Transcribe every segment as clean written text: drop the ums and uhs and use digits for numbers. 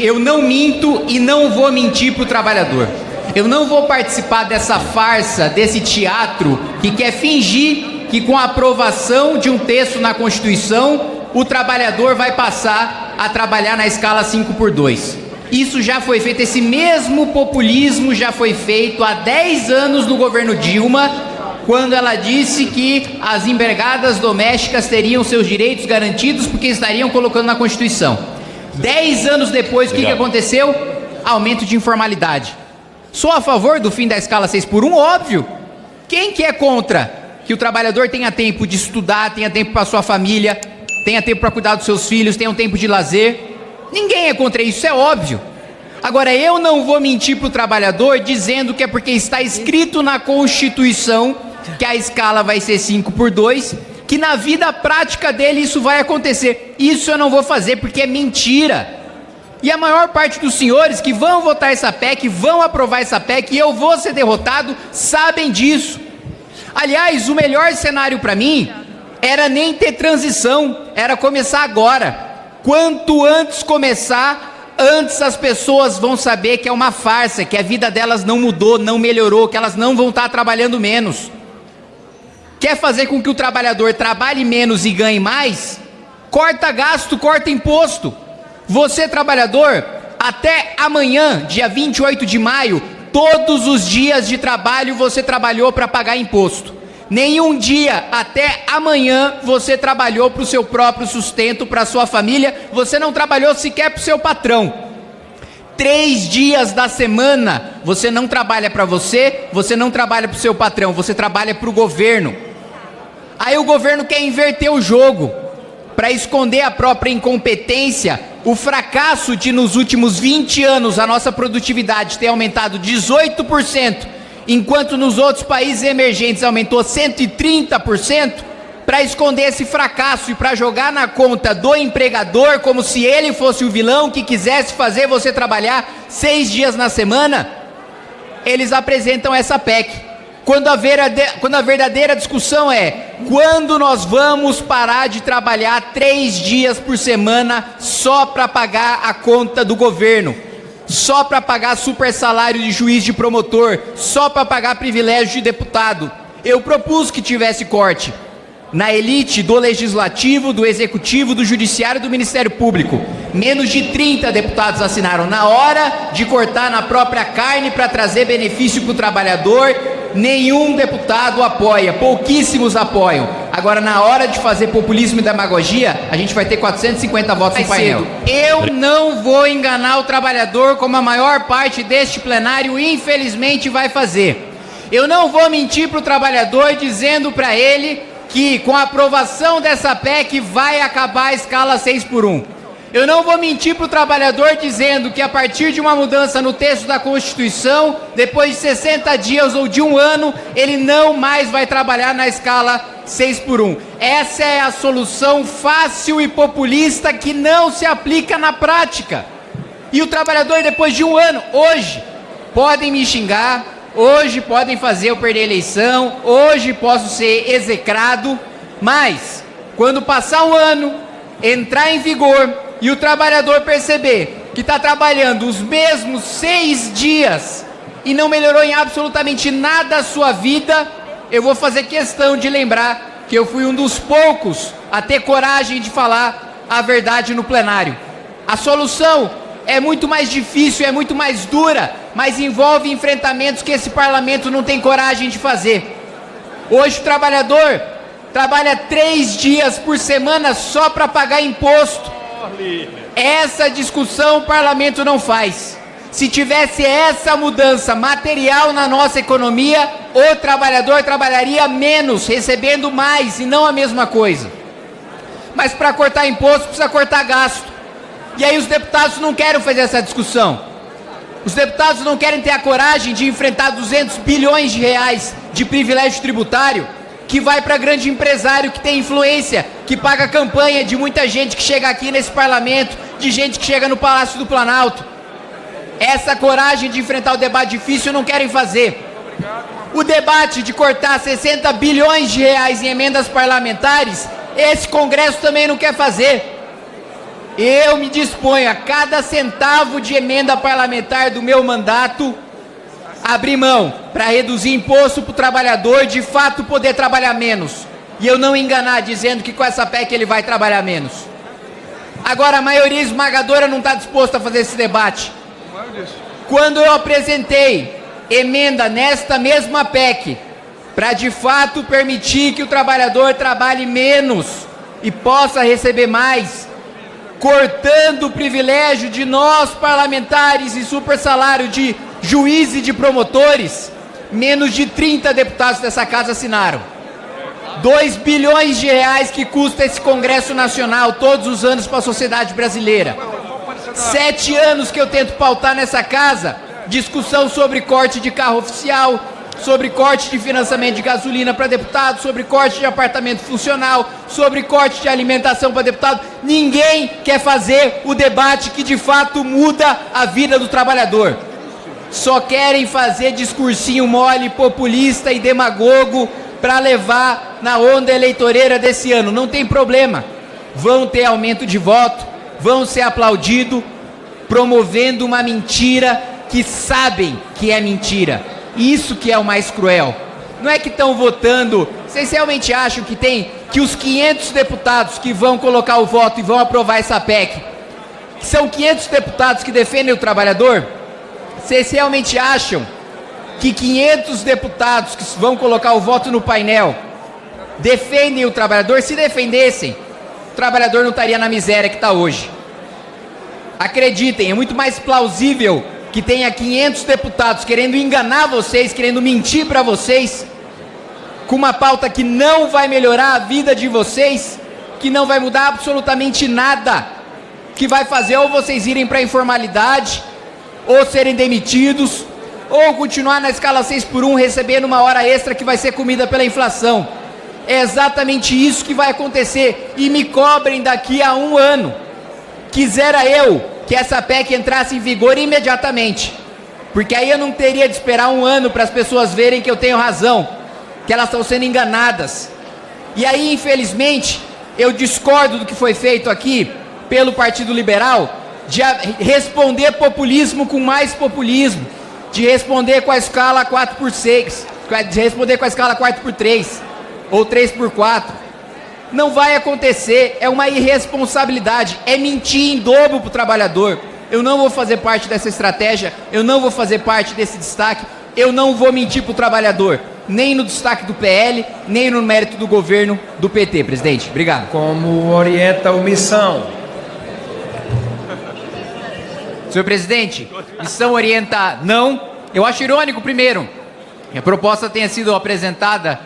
Eu não minto e não vou mentir para o trabalhador. Eu não vou participar dessa farsa, desse teatro que quer fingir que com a aprovação de um texto na Constituição, o trabalhador vai passar a trabalhar na escala 5x2. Isso já foi feito, esse mesmo populismo já foi feito há 10 anos no governo Dilma, quando ela disse que as empregadas domésticas teriam seus direitos garantidos porque estariam colocando na Constituição. 10 anos depois, o que aconteceu? Aumento de informalidade. Sou a favor do fim da escala 6x1? Óbvio. Quem que é contra que o trabalhador tenha tempo de estudar, tenha tempo para sua família, tenha tempo para cuidar dos seus filhos, tenha um tempo de lazer? Ninguém é contra isso, é óbvio. Agora, eu não vou mentir para o trabalhador dizendo que é porque está escrito na Constituição que a escala vai ser 5x2, que na vida prática dele isso vai acontecer. Isso eu não vou fazer porque é mentira. E a maior parte dos senhores que vão votar essa PEC, vão aprovar essa PEC, e eu vou ser derrotado, sabem disso. Aliás, o melhor cenário para mim era nem ter transição, era começar agora. Quanto antes começar, antes as pessoas vão saber que é uma farsa, que a vida delas não mudou, não melhorou, que elas não vão estar trabalhando menos. Quer fazer com que o trabalhador trabalhe menos e ganhe mais? Corta gasto, corta imposto. Você, trabalhador, até amanhã, dia 28 de maio, todos os dias de trabalho você trabalhou para pagar imposto. Nenhum dia até amanhã você trabalhou para o seu próprio sustento, para a sua família, você não trabalhou sequer para o seu patrão. 3 dias da semana você não trabalha para você, você não trabalha para o seu patrão, você trabalha para o governo. Aí o governo quer inverter o jogo, para esconder a própria incompetência, o fracasso de nos últimos 20 anos a nossa produtividade ter aumentado 18%, enquanto nos outros países emergentes aumentou 130%, para esconder esse fracasso e para jogar na conta do empregador como se ele fosse o vilão que quisesse fazer você trabalhar 6 dias na semana, eles apresentam essa PEC. Quando a verdadeira discussão é quando nós vamos parar de trabalhar 3 dias por semana só para pagar a conta do governo, só para pagar super salário de juiz, de promotor, só para pagar privilégio de deputado. Eu propus que tivesse corte na elite do legislativo, do executivo, do judiciário e do Ministério Público. Menos de 30 deputados assinaram. Na hora de cortar na própria carne para trazer benefício para o trabalhador, nenhum deputado apoia, pouquíssimos apoiam. Agora, na hora de fazer populismo e demagogia, a gente vai ter 450 votos no painel. Eu não vou enganar o trabalhador como a maior parte deste plenário, infelizmente, vai fazer. Eu não vou mentir para o trabalhador dizendo para ele que com a aprovação dessa PEC vai acabar a escala 6x1. Eu não vou mentir para o trabalhador dizendo que a partir de uma mudança no texto da Constituição, depois de 60 dias ou de 1 ano, ele não mais vai trabalhar na escala 6x1. Essa é a solução fácil e populista que não se aplica na prática. E o trabalhador, depois de 1 ano, hoje, podem me xingar, hoje podem fazer eu perder a eleição, hoje posso ser execrado, mas quando passar 1 ano, entrar em vigor e o trabalhador perceber que está trabalhando os mesmos 6 dias e não melhorou em absolutamente nada a sua vida, eu vou fazer questão de lembrar que eu fui um dos poucos a ter coragem de falar a verdade no plenário. A solução é muito mais difícil, é muito mais dura, mas envolve enfrentamentos que esse parlamento não tem coragem de fazer. Hoje o trabalhador trabalha 3 dias por semana só para pagar imposto. Essa discussão o parlamento não faz. Se tivesse essa mudança material na nossa economia, o trabalhador trabalharia menos, recebendo mais e não a mesma coisa. Mas para cortar imposto precisa cortar gasto. E aí os deputados não querem fazer essa discussão. Os deputados não querem ter a coragem de enfrentar 200 bilhões de reais de privilégio tributário que vai para grande empresário que tem influência, que paga campanha de muita gente que chega aqui nesse parlamento, de gente que chega no Palácio do Planalto. Essa coragem de enfrentar o debate difícil não querem fazer. O debate de cortar 60 bilhões de reais em emendas parlamentares, esse Congresso também não quer fazer. eu me disponho a cada centavo de emenda parlamentar do meu mandato abrir mão para reduzir imposto para o trabalhador, de fato poder trabalhar menos. E eu não enganar dizendo que com essa PEC ele vai trabalhar menos. Agora, a maioria esmagadora não está disposta a fazer esse debate. Quando eu apresentei emenda nesta mesma PEC, para de fato permitir que o trabalhador trabalhe menos e possa receber mais, cortando o privilégio de nós parlamentares e super salário de juízes e de promotores, menos de 30 deputados dessa casa assinaram. 2 bilhões de reais que custa esse Congresso Nacional todos os anos para a sociedade brasileira. 7 anos que eu tento pautar nessa casa discussão sobre corte de carro oficial, sobre corte de financiamento de gasolina para deputado, sobre corte de apartamento funcional, sobre corte de alimentação para deputado. Ninguém quer fazer o debate que de fato muda a vida do trabalhador. Só querem fazer discursinho mole, populista e demagogo para levar na onda eleitoreira desse ano. Não tem problema. Vão ter aumento de voto, vão ser aplaudidos, promovendo uma mentira que sabem que é mentira. Isso que é o mais cruel. Não é que estão votando. Vocês realmente acham que os 500 deputados que vão colocar o voto e vão aprovar essa PEC, que são 500 deputados que defendem o trabalhador? Vocês realmente acham que 500 deputados que vão colocar o voto no painel defendem o trabalhador? Se defendessem, o trabalhador não estaria na miséria que está hoje. Acreditem, é muito mais plausível que tenha 500 deputados querendo enganar vocês, querendo mentir para vocês, com uma pauta que não vai melhorar a vida de vocês, que não vai mudar absolutamente nada, que vai fazer ou vocês irem para a informalidade, ou serem demitidos, ou continuar na escala 6x1 recebendo uma hora extra que vai ser comida pela inflação. É exatamente isso que vai acontecer, e me cobrem daqui a 1 ano. Quisera eu que essa PEC entrasse em vigor imediatamente, porque aí eu não teria de esperar 1 ano para as pessoas verem que eu tenho razão, que elas estão sendo enganadas. E aí, infelizmente, eu discordo do que foi feito aqui pelo Partido Liberal, de responder populismo com mais populismo, de responder com a escala 4x6, de responder com a escala 4x3 ou 3x4. Não vai acontecer, é uma irresponsabilidade, é mentir em dobro para o trabalhador. Eu não vou fazer parte dessa estratégia, eu não vou fazer parte desse destaque, eu não vou mentir para o trabalhador, nem no destaque do PL, nem no mérito do governo do PT, presidente. Obrigado. Como orienta a omissão? Senhor presidente, missão orienta não. Eu acho irônico, primeiro, que a proposta tenha sido apresentada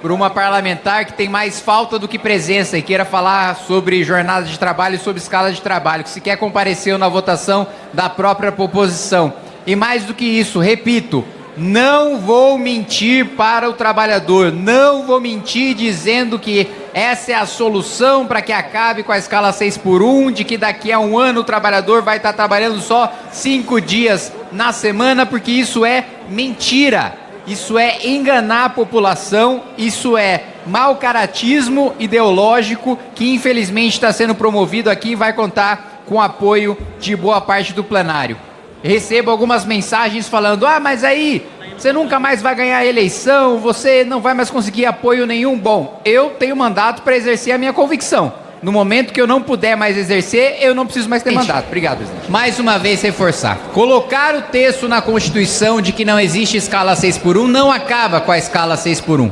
por uma parlamentar que tem mais falta do que presença e queira falar sobre jornada de trabalho e sobre escala de trabalho, que sequer compareceu na votação da própria proposição. E mais do que isso, repito, não vou mentir para o trabalhador, não vou mentir dizendo que essa é a solução para que acabe com a escala 6x1, de que daqui a 1 ano o trabalhador vai estar trabalhando só 5 dias na semana, porque isso é mentira. Isso é enganar a população, isso é mau caratismo ideológico que infelizmente está sendo promovido aqui e vai contar com o apoio de boa parte do plenário. Recebo algumas mensagens falando, mas aí você nunca mais vai ganhar a eleição, você não vai mais conseguir apoio nenhum. Bom, eu tenho mandato para exercer a minha convicção. No momento que eu não puder mais exercer, eu não preciso mais ter mandato. Obrigado, presidente. Mais uma vez reforçar. Colocar o texto na Constituição de que não existe escala 6x1 não acaba com a escala 6x1.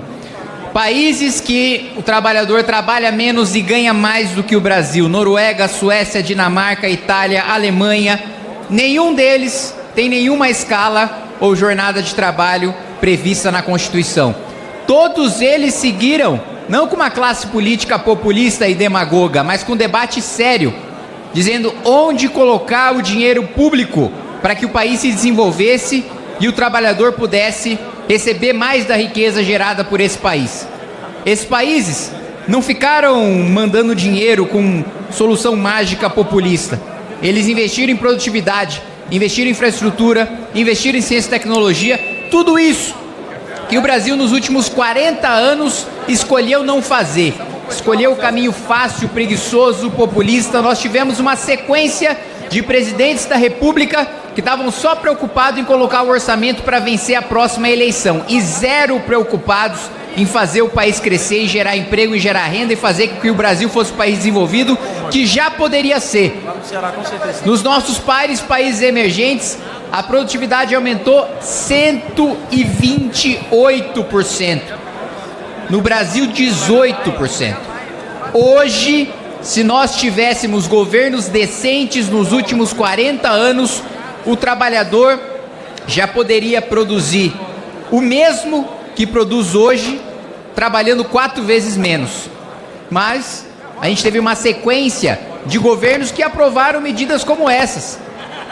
Países que o trabalhador trabalha menos e ganha mais do que o Brasil, Noruega, Suécia, Dinamarca, Itália, Alemanha, nenhum deles tem nenhuma escala ou jornada de trabalho prevista na Constituição. Todos eles seguiram não com uma classe política populista e demagoga, mas com debate sério, dizendo onde colocar o dinheiro público para que o país se desenvolvesse e o trabalhador pudesse receber mais da riqueza gerada por esse país. Esses países não ficaram mandando dinheiro com solução mágica populista. Eles investiram em produtividade, investiram em infraestrutura, investiram em ciência e tecnologia, tudo isso que o Brasil nos últimos 40 anos escolheu não fazer. escolheu o caminho fácil, preguiçoso, populista. Nós tivemos uma sequência de presidentes da República que estavam só preocupados em colocar o orçamento para vencer a próxima eleição e zero preocupados em fazer o país crescer e gerar emprego e gerar renda e fazer com que o Brasil fosse um país desenvolvido, que já poderia ser. Nos nossos países emergentes, a produtividade aumentou 128%. No Brasil, 18%. Hoje, se nós tivéssemos governos decentes nos últimos 40 anos, o trabalhador já poderia produzir o mesmo que produz hoje, trabalhando 4 vezes menos. Mas a gente teve uma sequência de governos que aprovaram medidas como essas,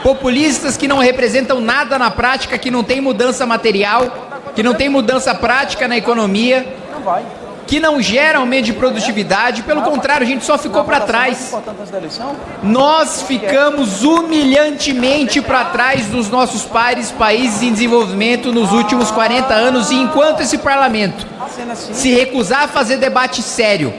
populistas, que não representam nada na prática, que não tem mudança material, que não tem mudança prática na economia, que não geram aumento de produtividade. Pelo contrário, a gente só ficou para trás. Nós ficamos humilhantemente para trás dos nossos países em desenvolvimento nos últimos 40 anos. E enquanto esse parlamento se recusar a fazer debate sério,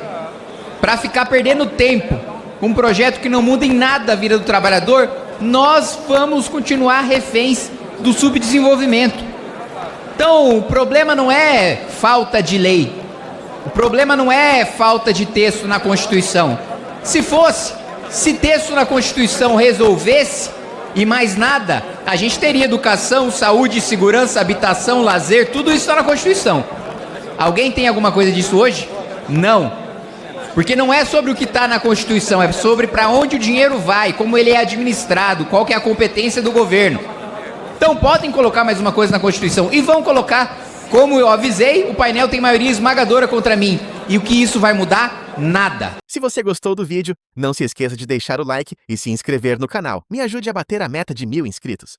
para ficar perdendo tempo com um projeto que não muda em nada a vida do trabalhador, nós vamos continuar reféns do subdesenvolvimento. Então, o problema não é falta de lei. O problema não é falta de texto na Constituição. Se texto na Constituição resolvesse e mais nada, a gente teria educação, saúde, segurança, habitação, lazer, tudo isso está na Constituição. Alguém tem alguma coisa disso hoje? Não. Porque não é sobre o que está na Constituição, é sobre para onde o dinheiro vai, como ele é administrado, qual que é a competência do governo. Então podem colocar mais uma coisa na Constituição e vão colocar. Como eu avisei, o painel tem maioria esmagadora contra mim. E o que isso vai mudar? Nada. Se você gostou do vídeo, não se esqueça de deixar o like e se inscrever no canal. Me ajude a bater a meta de 1000 inscritos.